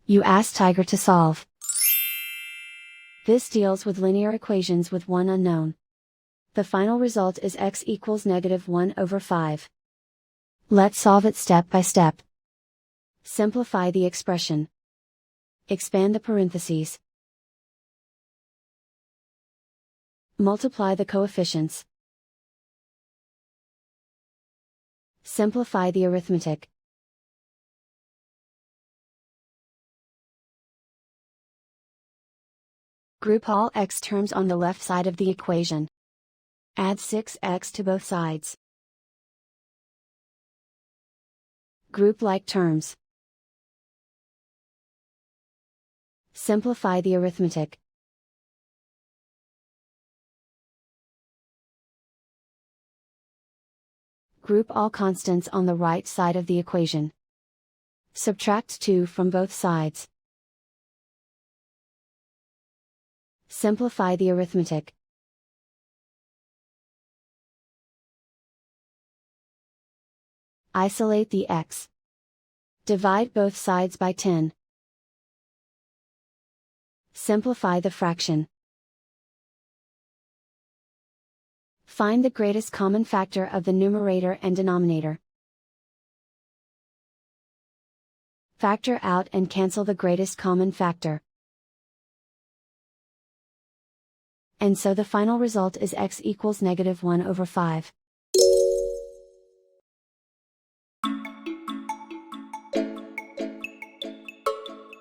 You ask Tiger to solve. This deals with linear equations with one unknown. The final result is x equals -1/5. Let's solve it step by step. Simplify the expression. Expand the parentheses. Multiply the coefficients. Simplify the arithmetic. Group all x terms on the left side of the equation. Add 6x to both sides. Group like terms. Simplify the arithmetic. Group all constants on the right side of the equation. Subtract 2 from both sides. Simplify the arithmetic. Isolate the x. Divide both sides by 10. Simplify the fraction. Find the greatest common factor of the numerator and denominator. Factor out and cancel the greatest common factor. And so the final result is x equals -1/5.